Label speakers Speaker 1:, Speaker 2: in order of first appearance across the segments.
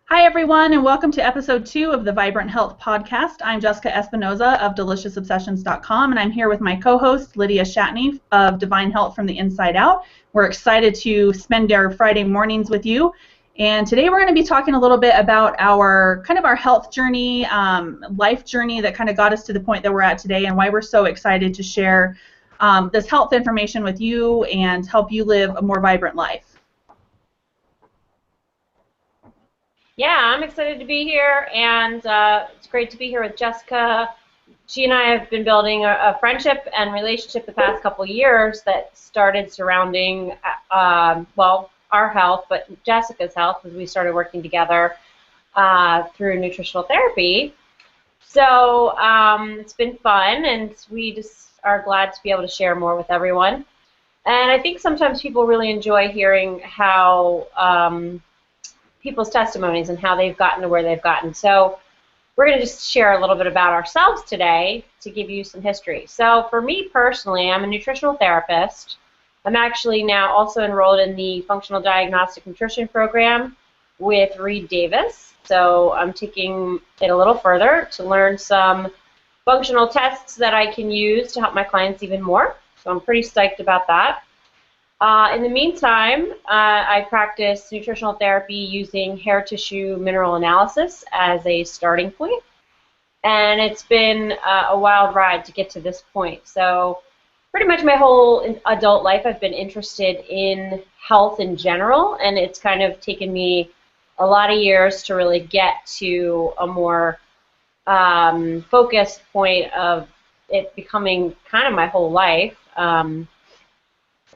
Speaker 1: Hi, everyone, and welcome to episode 2 of the Vibrant Health Podcast. I'm Jessica Espinoza of DeliciousObsessions.com, and I'm here with my co-host, Lydia Shatney of Divine Health from the Inside Out. We're excited to spend our Friday mornings with you, and today we're going to be talking a little bit about our health journey, life journey that kind of got us to the point that we're at today, and why we're so excited to share this health information with you and help you live a more vibrant life.
Speaker 2: Yeah, I'm excited to be here, and it's great to be here with Jessica. She and I have been building a friendship and relationship the past couple of years that started surrounding, well, our health, but Jessica's health as we started working together through nutritional therapy. So it's been fun, and we just are glad to be able to share more with everyone. And I think sometimes people really enjoy hearing how people's testimonies and how they've gotten to where they've gotten. So we're going to just share a little bit about ourselves today to give you some history. So for me personally, I'm a nutritional therapist. I'm actually now also enrolled in the Functional Diagnostic Nutrition Program with Reed Davis. So I'm taking it a little further to learn some functional tests that I can use to help my clients even more. So I'm pretty psyched about that. In the meantime, I practice nutritional therapy using hair tissue mineral analysis as a starting point, and it's been a wild ride to get to this point. So pretty much my whole adult life I've been interested in health in general, and it's kind of taken me a lot of years to really get to a more focused point of it becoming kind of my whole life.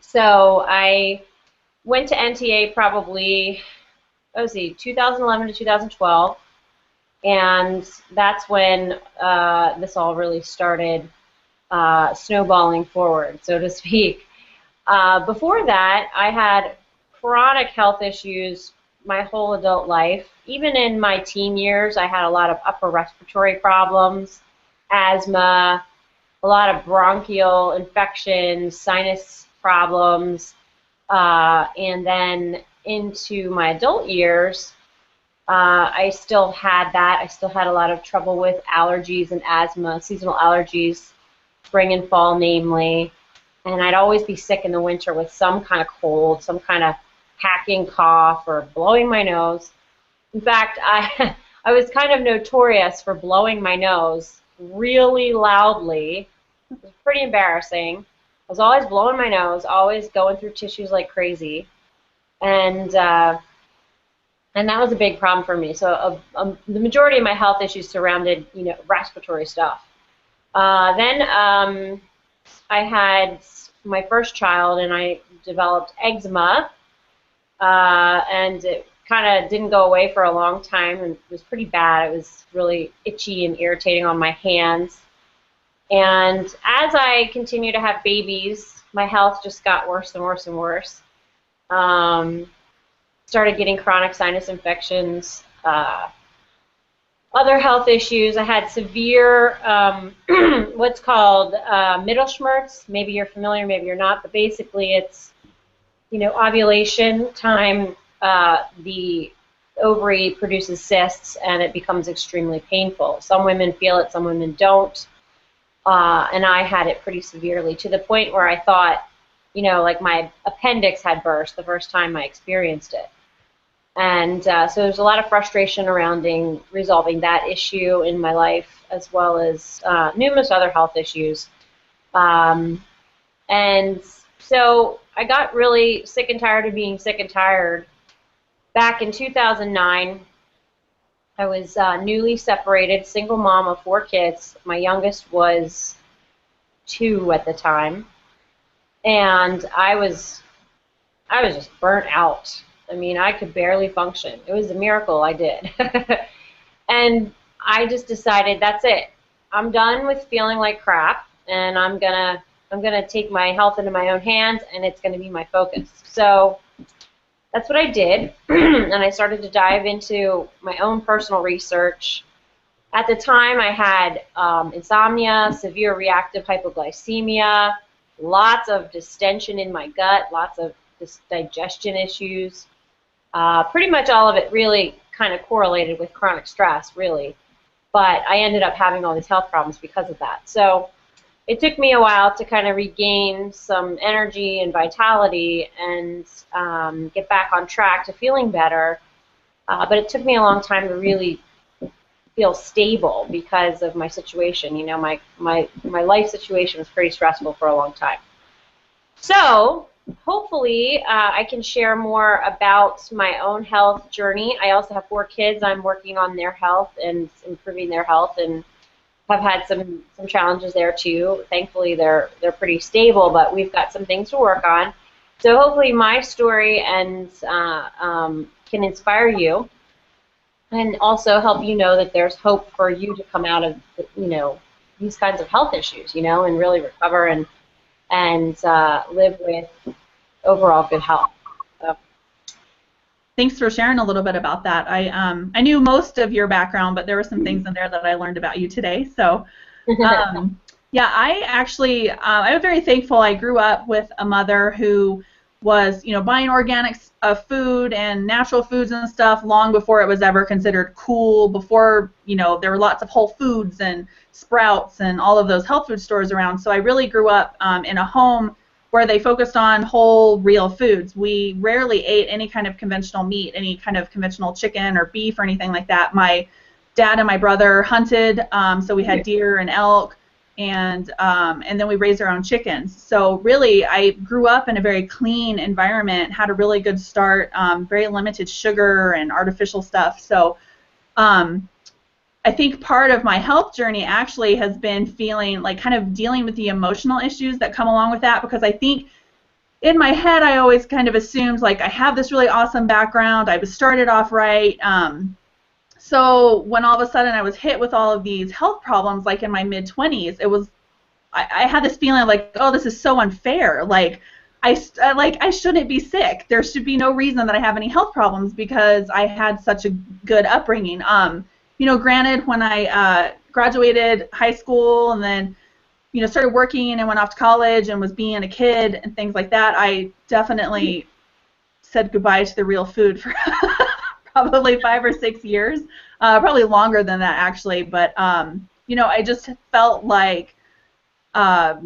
Speaker 2: So I went to NTA probably, 2011 to 2012, and that's when this all really started snowballing forward, so to speak. Before that, I had chronic health issues my whole adult life. Even in my teen years, I had a lot of upper respiratory problems, asthma, a lot of bronchial infections, sinus problems, and then into my adult years, I still had that. I still had a lot of trouble with allergies and asthma, seasonal allergies, spring and fall namely, and I'd always be sick in the winter with some kind of cold, some kind of hacking cough or blowing my nose. In fact, I was kind of notorious for blowing my nose really loudly. It was pretty embarrassing. I was always blowing my nose, always going through tissues like crazy, and that was a big problem for me. So the majority of my health issues surrounded, respiratory stuff. Then I had my first child, and I developed eczema, and it kind of didn't go away for a long time, and it was pretty bad. It was really itchy and irritating on my hands. And as I continued to have babies, my health just got worse and worse and worse. Started getting chronic sinus infections, other health issues. I had severe, what's called Mittelschmerz. Maybe you're familiar, maybe you're not, but basically it's, ovulation time, the ovary produces cysts and it becomes extremely painful. Some women feel it, some women don't. And I had it pretty severely to the point where I thought, like my appendix had burst the first time I experienced it. And so there's a lot of frustration surrounding resolving that issue in my life, as well as numerous other health issues. And so I got really sick and tired of being sick and tired. Back in 2009, I was newly separated, single mom of 4 kids. My youngest was 2 at the time, and I was just burnt out. I mean, I could barely function. It was a miracle I did. And I just decided that's it. I'm done with feeling like crap, and I'm gonna take my health into my own hands, and it's gonna be my focus. So that's what I did, and I started to dive into my own personal research. At the time, I had insomnia, severe reactive hypoglycemia, lots of distension in my gut, lots of digestion issues. Pretty much all of it really kind of correlated with chronic stress, really. But I ended up having all these health problems because of that. So it took me a while to kind of regain some energy and vitality and get back on track to feeling better. But it took me a long time to really feel stable because of my situation. You know, my life situation was pretty stressful for a long time. So hopefully I can share more about my own health journey. I also have 4 kids. I'm working on their health and improving their health, and have had some challenges there too. Thankfully they're pretty stable, but we've got some things to work on. So hopefully my story and can inspire you, and also help you know that there's hope for you to come out of, you know, these kinds of health issues, you know, and really recover and live with overall good health. So.
Speaker 1: Thanks for sharing a little bit about that. I knew most of your background, but there were some things in there that I learned about you today. So yeah, I actually I'm very thankful. I grew up with a mother who was, you know, buying organic food and natural foods and stuff long before it was ever considered cool, before, you know, there were lots of Whole Foods and Sprouts and all of those health food stores around. So I really grew up in a home where they focused on whole, real foods. We rarely ate any kind of conventional meat, any kind of conventional chicken or beef or anything like that. My dad and my brother hunted, so we had deer and elk, and then we raised our own chickens. So really, I grew up in a very clean environment, had a really good start, very limited sugar and artificial stuff. So I think part of my health journey actually has been feeling like kind of dealing with the emotional issues that come along with that, because I think in my head I always kind of assumed like I have this really awesome background, I was started off right. So when all of a sudden I was hit with all of these health problems, like in my mid-20s, it was, I had this feeling like, oh, this is so unfair. Like I shouldn't be sick. There should be no reason that I have any health problems because I had such a good upbringing. You know, granted, when I graduated high school and then, you know, started working and went off to college and was being a kid and things like that, I definitely said goodbye to the real food for probably 5 or 6 years, probably longer than that actually. But you know, I just felt like, yeah,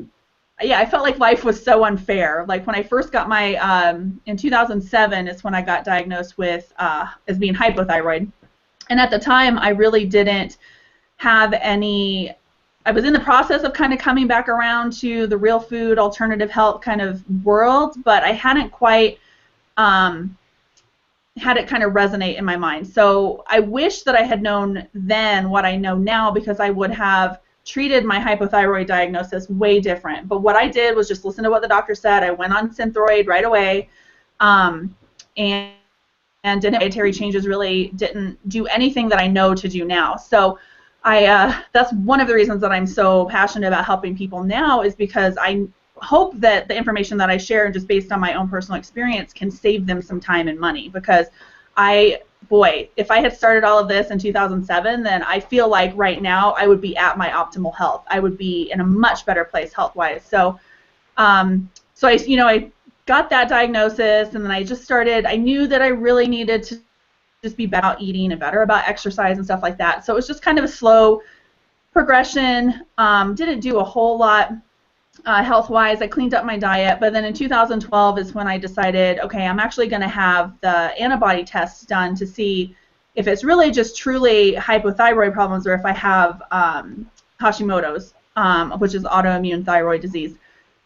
Speaker 1: I felt like life was so unfair. Like when I first got my, in 2007 is when I got diagnosed with as being hypothyroid. And at the time, I really didn't have any, I was in the process of kind of coming back around to the real food, alternative health kind of world, but I hadn't quite had it kind of resonate in my mind. So I wish that I had known then what I know now, because I would have treated my hypothyroid diagnosis way different. But what I did was just listen to what the doctor said. I went on Synthroid right away, and dietary changes really didn't do anything that I know to do now. So that's one of the reasons that I'm so passionate about helping people now, is because I hope that the information that I share, just based on my own personal experience, can save them some time and money. Because boy, if I had started all of this in 2007, then I feel like right now I would be at my optimal health. I would be in a much better place health-wise. So, so I got that diagnosis, and then I just started, I knew that I really needed to just be better about eating and better about exercise and stuff like that. So it was just kind of a slow progression. Didn't do a whole lot health-wise. I cleaned up my diet, but then in 2012 is when I decided, okay, I'm actually going to have the antibody tests done to see if it's really just truly hypothyroid problems, or if I have Hashimoto's, which is autoimmune thyroid disease.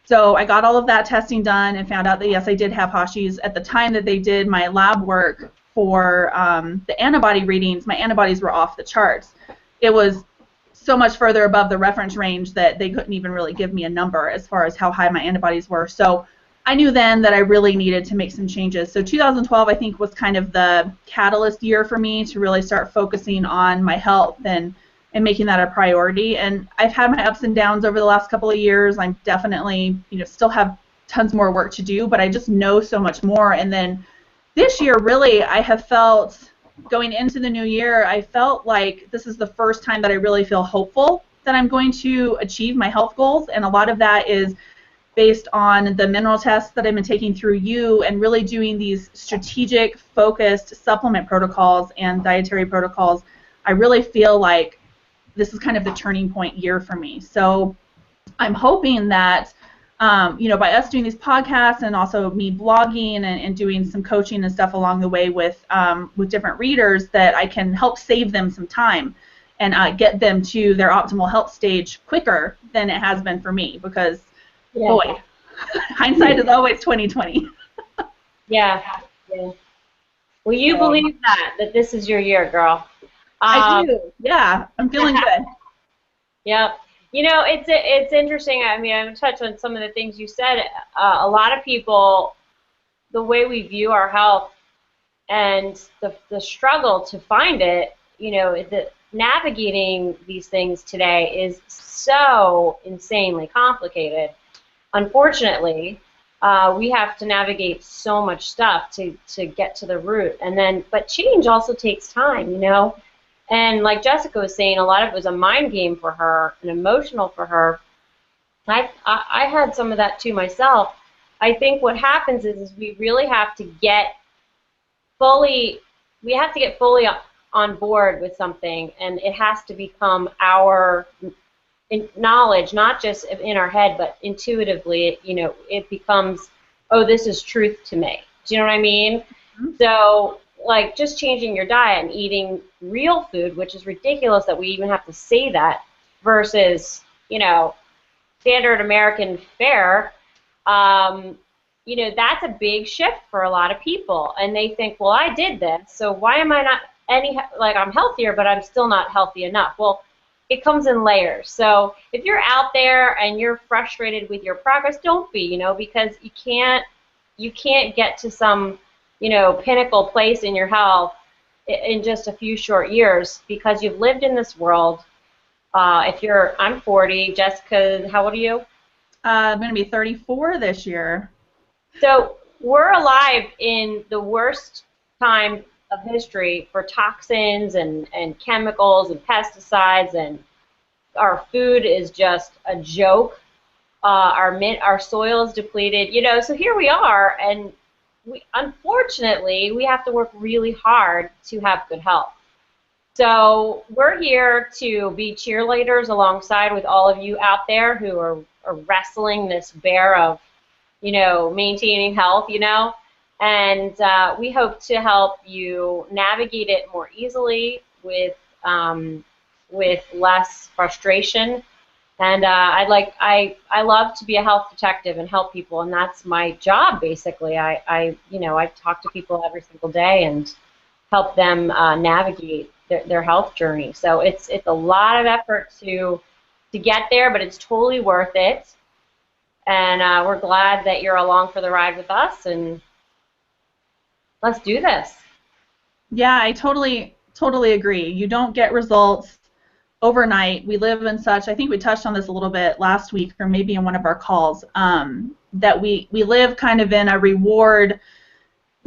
Speaker 1: So I got all of that testing done and found out that, yes, I did have Hashis. At the time that they did my lab work for the antibody readings, my antibodies were off the charts. It was so much further above the reference range that they couldn't even really give me a number as far as how high my antibodies were. So I knew then that I really needed to make some changes. So 2012, I think, was kind of the catalyst year for me to really start focusing on my health and making that a priority. And I've had my ups and downs over the last couple of years. I'm definitely, still have tons more work to do, but I just know so much more. And then this year, really, I have felt, going into the new year, I felt like this is the first time that I really feel hopeful that I'm going to achieve my health goals. And a lot of that is based on the mineral tests that I've been taking through you and really doing these strategic, focused supplement protocols and dietary protocols, I really feel like this is kind of the turning point year for me. So I'm hoping that, by us doing these podcasts and also me blogging and doing some coaching and stuff along the way with different readers, that I can help save them some time and get them to their optimal health stage quicker than it has been for me, because boy, hindsight is always 20/20.
Speaker 2: Yeah. Well, you believe that this is your year, girl.
Speaker 1: I do. Yeah, I'm feeling good.
Speaker 2: Yep. It's interesting. I mean, I'm going to touch on some of the things you said. A lot of people, the way we view our health and the struggle to find it, navigating these things today is so insanely complicated. Unfortunately, we have to navigate so much stuff to get to the root. But change also takes time, And like Jessica was saying, a lot of it was a mind game for her and emotional for her. I had some of that too myself. I think what happens is we really have to get fully on board with something, and it has to become our knowledge, not just in our head, but intuitively. It becomes, oh, this is truth to me. Do you know what I mean? Mm-hmm. So, like, just changing your diet and eating real food, which is ridiculous that we even have to say that, versus, standard American fare, that's a big shift for a lot of people. And they think, well, I did this, so why am I not I'm healthier, but I'm still not healthy enough? Well, it comes in layers. So if you're out there and you're frustrated with your progress, don't be, because you can't get to some, pinnacle place in your health in just a few short years, because you've lived in this world. I'm 40. Jessica, how old are you?
Speaker 1: I'm going to be 34 this year.
Speaker 2: So we're alive in the worst time of history for toxins and chemicals and pesticides, and our food is just a joke. Our soil is depleted. So here we are, and unfortunately, we have to work really hard to have good health. So we're here to be cheerleaders alongside with all of you out there who are wrestling this bear of, maintaining health, and we hope to help you navigate it more easily with less frustration. And I love to be a health detective and help people, and that's my job basically. I talk to people every single day and help them navigate their health journey. So it's a lot of effort to get there, but it's totally worth it. And we're glad that you're along for the ride with us, and let's do this.
Speaker 1: Yeah, I totally agree. You don't get results overnight. We live in such, I think we touched on this a little bit last week or maybe in one of our calls, that we live kind of in a reward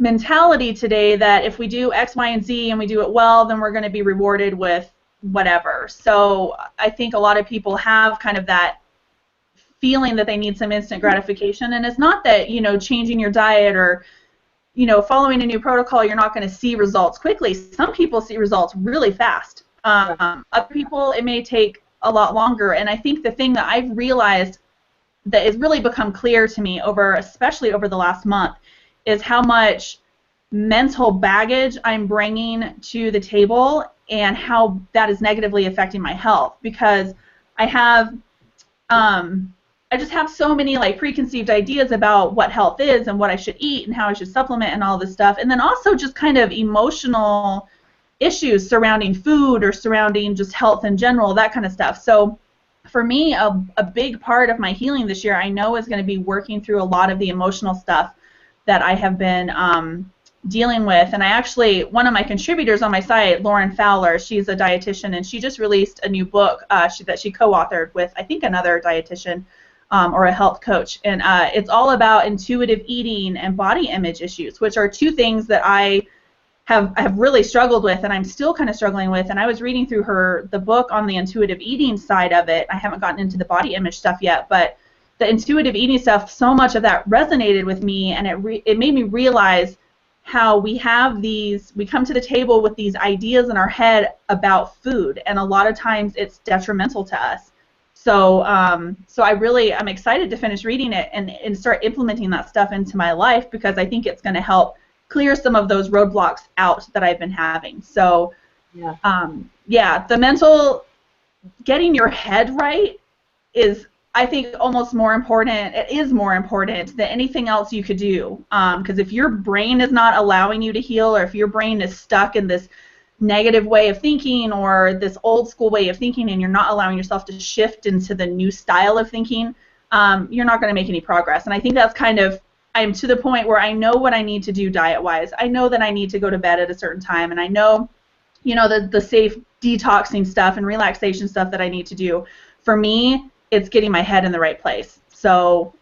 Speaker 1: mentality today, that if we do X, Y, and Z and we do it well, then we're going to be rewarded with whatever. So I think a lot of people have kind of that feeling that they need some instant gratification, and it's not that, changing your diet or, following a new protocol, you're not going to see results quickly. Some people see results really fast. Other people, it may take a lot longer. And I think the thing that I've realized that has really become clear to me especially over the last month, is how much mental baggage I'm bringing to the table and how that is negatively affecting my health, because I just have so many preconceived ideas about what health is and what I should eat and how I should supplement and all this stuff, and then also just kind of emotional issues surrounding food or surrounding just health in general, that kind of stuff. So for me, a big part of my healing this year, I know, is going to be working through a lot of the emotional stuff that I have been dealing with. And I actually, one of my contributors on my site, Lauren Fowler, she's a dietitian, and she just released a new book that she co-authored with, I think, another dietitian or a health coach. And it's all about intuitive eating and body image issues, which are two things that I have really struggled with, and I'm still kind of struggling with. And I was reading through the book on the intuitive eating side of it. I haven't gotten into the body image stuff yet, but the intuitive eating stuff, so much of that resonated with me, and it made me realize how we come to the table with these ideas in our head about food, and a lot of times it's detrimental to us. So I'm excited to finish reading it and start implementing that stuff into my life, because I think it's going to help clear some of those roadblocks out that I've been having. So the mental, getting your head right is, I think, almost more important. It is more important than anything else you could do. Because if your brain is not allowing you to heal, or if your brain is stuck in this negative way of thinking or this old school way of thinking, and you're not allowing yourself to shift into the new style of thinking, you're not going to make any progress. And I think that's I'm to the point where I know what I need to do diet-wise. I know that I need to go to bed at a certain time, and I know, the safe detoxing stuff and relaxation stuff that I need to do. For me, it's getting my head in the right place. So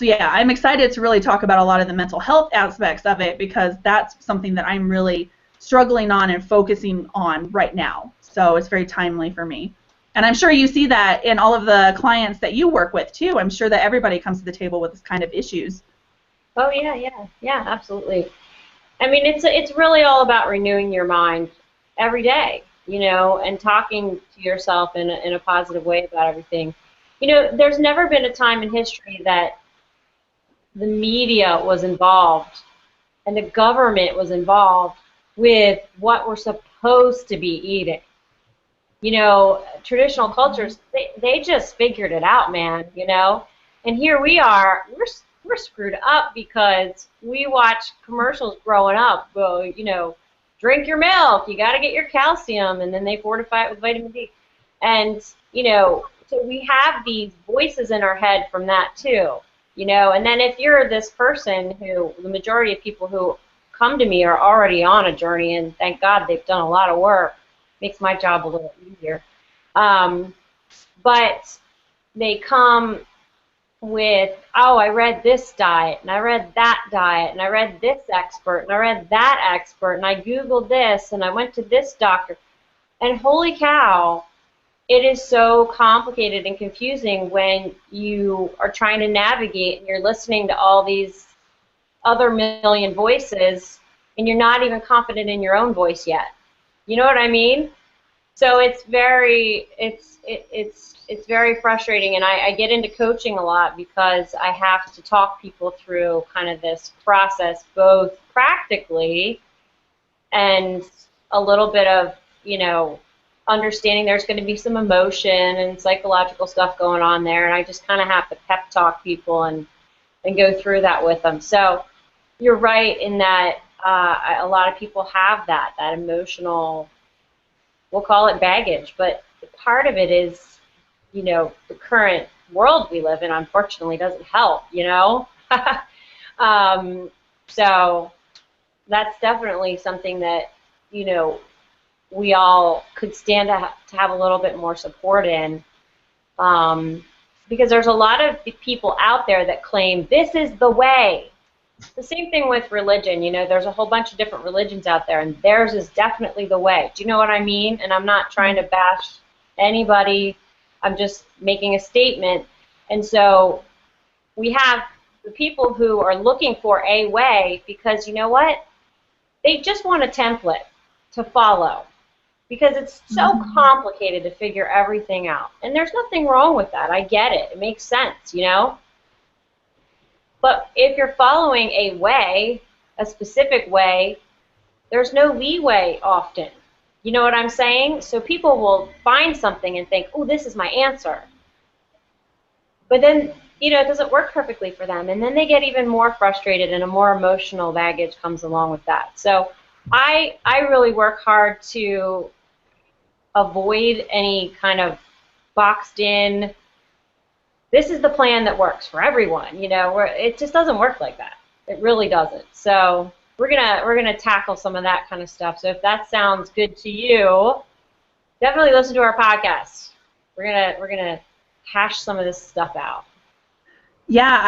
Speaker 1: yeah, I'm excited to really talk about a lot of the mental health aspects of it, because that's something that I'm really struggling on and focusing on right now. So it's very timely for me. And I'm sure you see that in all of the clients that you work with too. I'm sure that everybody comes to the table with this kind of issues.
Speaker 2: Oh yeah, absolutely. I mean, it's really all about renewing your mind every day, and talking to yourself in a positive way about everything. There's never been a time in history that the media was involved and the government was involved with what we're supposed to be eating. Traditional cultures, they just figured it out, man, And here we are, we're screwed up because we watch commercials growing up. Well, drink your milk, you got to get your calcium, and then they fortify it with vitamin D. And, so we have these voices in our head from that too, And then if you're this person who, the majority of people who come to me are already on a journey, and thank God they've done a lot of work, makes my job a little easier. But they come with, oh, I read this diet, and I read that diet, and I read this expert, and I read that expert, and I Googled this, and I went to this doctor. And holy cow, it is so complicated and confusing when you are trying to navigate and you're listening to all these other million voices, and you're not even confident in your own voice yet. You know what I mean? So it's very frustrating, and I get into coaching a lot because I have to talk people through kind of this process, both practically and a little bit of, understanding there's going to be some emotion and psychological stuff going on there, and I just kind of have to pep talk people and go through that with them. So you're right in that a lot of people have that emotional, we'll call it baggage, but part of it is, the current world we live in, unfortunately, doesn't help, So that's definitely something that, we all could stand to have a little bit more support in, because there's a lot of people out there that claim this is the way. The same thing with religion. There's a whole bunch of different religions out there, and theirs is definitely the way. Do you know what I mean? And I'm not trying to bash anybody. I'm just making a statement. And so we have the people who are looking for a way because, you know what? They just want a template to follow because it's so complicated to figure everything out. And there's nothing wrong with that. I get it. It makes sense, But if you're following a way, a specific way, there's no leeway often. You know what I'm saying? So people will find something and think, oh, this is my answer. But then, it doesn't work perfectly for them. And then they get even more frustrated and a more emotional baggage comes along with that. So I really work hard to avoid any kind of boxed in, this is the plan that works for everyone, it just doesn't work like that. It really doesn't. So we're gonna tackle some of that kind of stuff. So if that sounds good to you, definitely listen to our podcast. We're gonna hash some of this stuff out.
Speaker 1: Yeah,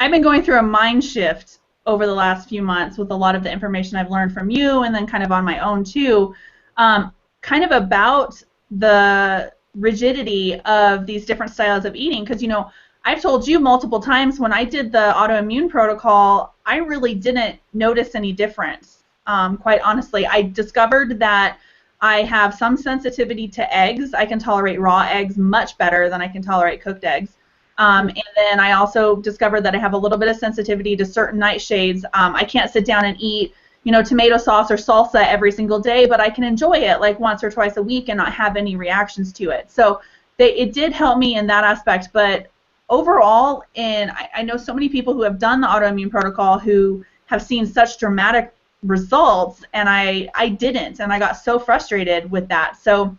Speaker 1: I've been going through a mind shift over the last few months with a lot of the information I've learned from you, and then kind of on my own too, kind of about the rigidity of these different styles of eating. Because, you know, I've told you multiple times when I did the autoimmune protocol, I really didn't notice any difference. Quite honestly, I discovered that I have some sensitivity to eggs. I can tolerate raw eggs much better than I can tolerate cooked eggs. And then I also discovered that I have a little bit of sensitivity to certain nightshades. I can't sit down and eat, you know, tomato sauce or salsa every single day, but I can enjoy it like once or twice a week and not have any reactions to it. So it did help me in that aspect. But overall, and I know so many people who have done the autoimmune protocol who have seen such dramatic results, and I didn't, and I got so frustrated with that. So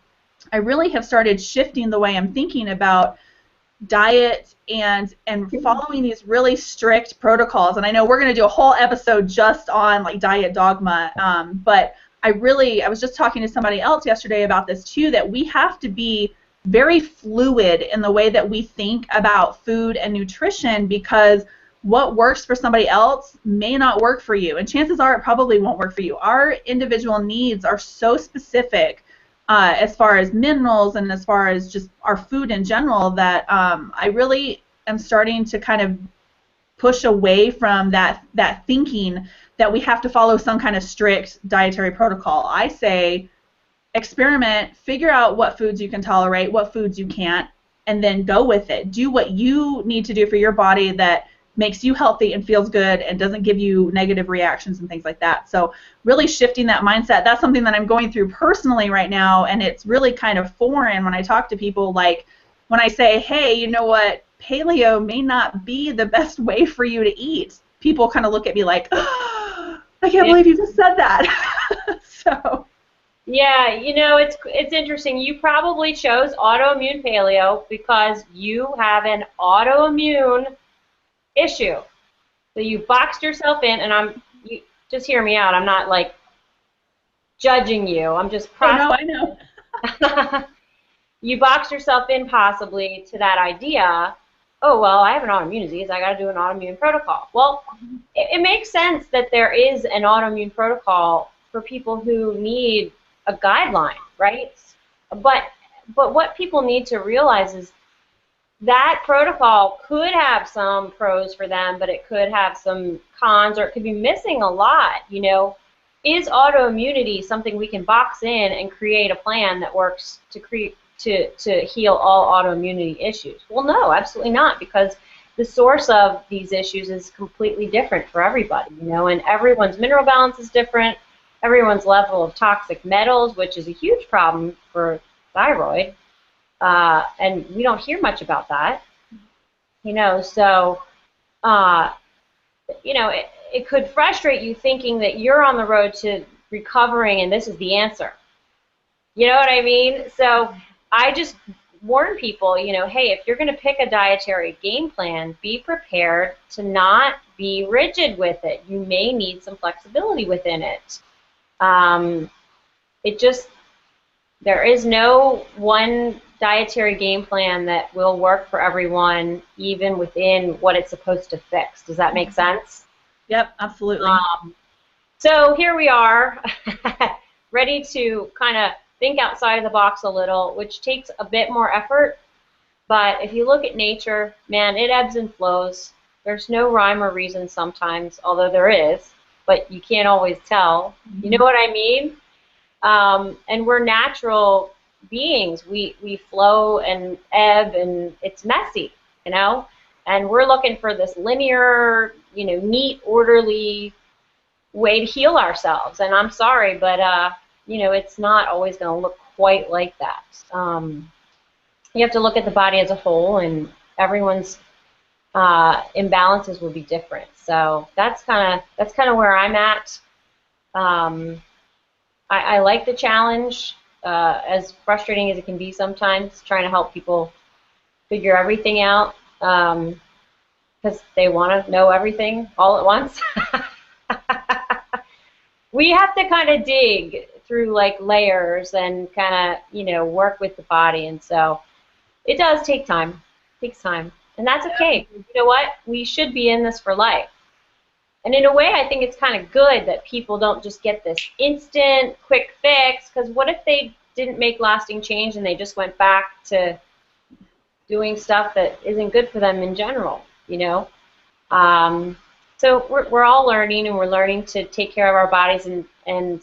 Speaker 1: I really have started shifting the way I'm thinking about diet and following these really strict protocols. And I know we're going to do a whole episode just on like diet dogma, but I was just talking to somebody else yesterday about this too, that we have to be very fluid in the way that we think about food and nutrition, because what works for somebody else may not work for you, and chances are it probably won't work for you. Our individual needs are so specific as far as minerals and as far as just our food in general, that I really am starting to kind of push away from that thinking that we have to follow some kind of strict dietary protocol. I say experiment, figure out what foods you can tolerate, what foods you can't, and then go with it. Do what you need to do for your body that makes you healthy and feels good and doesn't give you negative reactions and things like that. So really shifting that mindset, that's something that I'm going through personally right now, and it's really kind of foreign when I talk to people. Like when I say, hey, you know what, paleo may not be the best way for you to eat, people kind of look at me like, oh, I can't believe you just said that. So
Speaker 2: yeah, you know, it's interesting. You probably chose autoimmune paleo because you have an autoimmune issue. So you boxed yourself in, and you just hear me out. I'm not like judging you. I'm just processing.
Speaker 1: Oh, no, I know.
Speaker 2: You boxed yourself in possibly to that idea. Oh, well, I have an autoimmune disease. I got to do an autoimmune protocol. Well, it makes sense that there is an autoimmune protocol for people who need a guideline, right? But what people need to realize is that protocol could have some pros for them, but it could have some cons, or it could be missing a lot. You know, is autoimmunity something we can box in and create a plan that works to heal all autoimmunity issues? Well, no, absolutely not, because the source of these issues is completely different for everybody. You know, and everyone's mineral balance is different. Everyone's level of toxic metals, which is a huge problem for thyroid. And we don't hear much about that, you know, so, you know, it could frustrate you thinking that you're on the road to recovering and this is the answer. You know what I mean? So I just warn people, you know, hey, if you're going to pick a dietary game plan, be prepared to not be rigid with it. You may need some flexibility within it. There is no one dietary game plan that will work for everyone, even within what it's supposed to fix. Does that make sense?
Speaker 1: Yep, absolutely.
Speaker 2: So here we are, ready to kind of think outside of the box a little, which takes a bit more effort. But if you look at nature, man, it ebbs and flows. There's no rhyme or reason sometimes, although there is, but you can't always tell. You know what I mean? And we're natural beings. We flow and ebb, and it's messy, you know? And we're looking for this linear, you know, neat, orderly way to heal ourselves. And I'm sorry, but, you know, it's not always going to look quite like that. You have to look at the body as a whole, and everyone's imbalances will be different. So that's kind of where I'm at. I like the challenge, as frustrating as it can be sometimes, trying to help people figure everything out, because they want to know everything all at once. We have to kind of dig through like layers and kind of, you know, work with the body, and so it does take time. It takes time, and that's okay. You know what? We should be in this for life. And in a way, I think it's kind of good that people don't just get this instant, quick fix, because what if they didn't make lasting change, and they just went back to doing stuff that isn't good for them in general, you know. So we're all learning, and we're learning to take care of our bodies, and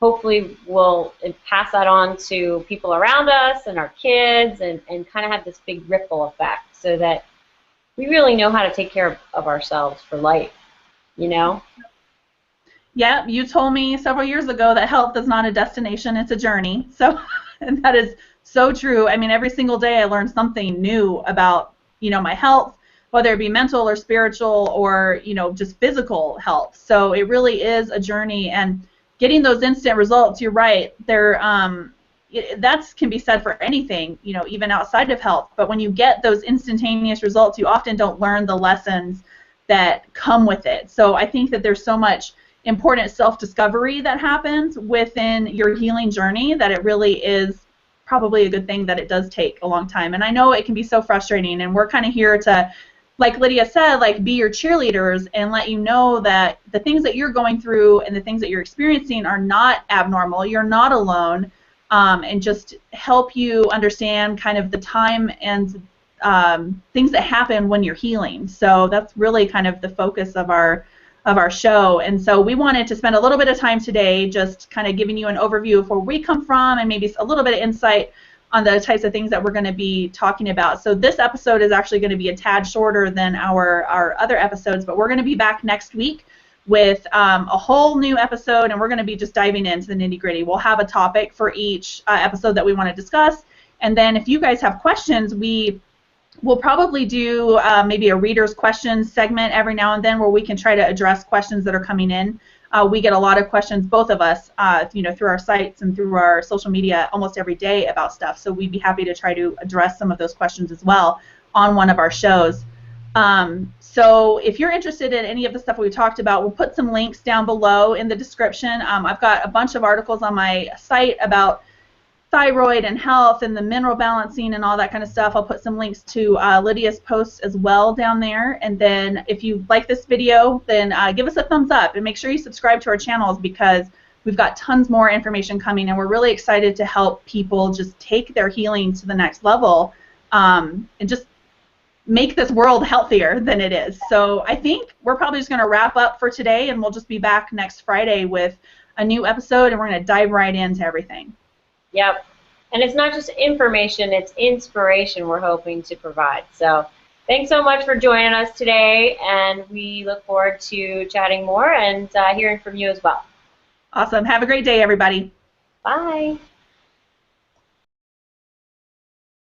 Speaker 2: hopefully we'll pass that on to people around us and our kids, and kind of have this big ripple effect so that we really know how to take care of ourselves for life, you know?
Speaker 1: Yeah, you told me several years ago that health is not a destination, it's a journey. So, and that is so true. I mean, every single day I learn something new about, my health, whether it be mental or spiritual or, just physical health. So it really is a journey, and getting those instant results, you're right, that can be said for anything, even outside of health. But when you get those instantaneous results, you often don't learn the lessons that come with it. So I think that there's so much important self-discovery that happens within your healing journey that it really is probably a good thing that it does take a long time. And I know it can be so frustrating, and we're kind of here to, like Lydia said, like be your cheerleaders and let you know that the things that you're going through and the things that you're experiencing are not abnormal. You're not alone, and just help you understand kind of the time and things that happen when you're healing. So that's really kind of the focus of our show. And so we wanted to spend a little bit of time today just kind of giving you an overview of where we come from and maybe a little bit of insight on the types of things that we're going to be talking about. So this episode is actually going to be a tad shorter than our other episodes, but we're going to be back next week with a whole new episode, and we're going to be just diving into the nitty-gritty. We'll have a topic for each episode that we want to discuss, and then if you guys have questions, we'll probably do maybe a reader's questions segment every now and then where we can try to address questions that are coming in. We get a lot of questions, both of us, through our sites and through our social media almost every day about stuff. So we'd be happy to try to address some of those questions as well on one of our shows. So if you're interested in any of the stuff we talked about, we'll put some links down below in the description. I've got a bunch of articles on my site about thyroid and health and the mineral balancing and all that kind of stuff. I'll put some links to Lydia's posts as well down there. And then if you like this video, then give us a thumbs up and make sure you subscribe to our channels, because we've got tons more information coming, and we're really excited to help people just take their healing to the next level, and just make this world healthier than it is. So I think we're probably just going to wrap up for today, and we'll just be back next Friday with a new episode, and we're going to dive right into everything.
Speaker 2: Yep. And it's not just information, it's inspiration we're hoping to provide. So thanks so much for joining us today, and we look forward to chatting more and hearing from you as well.
Speaker 1: Awesome. Have a great day, everybody.
Speaker 2: Bye.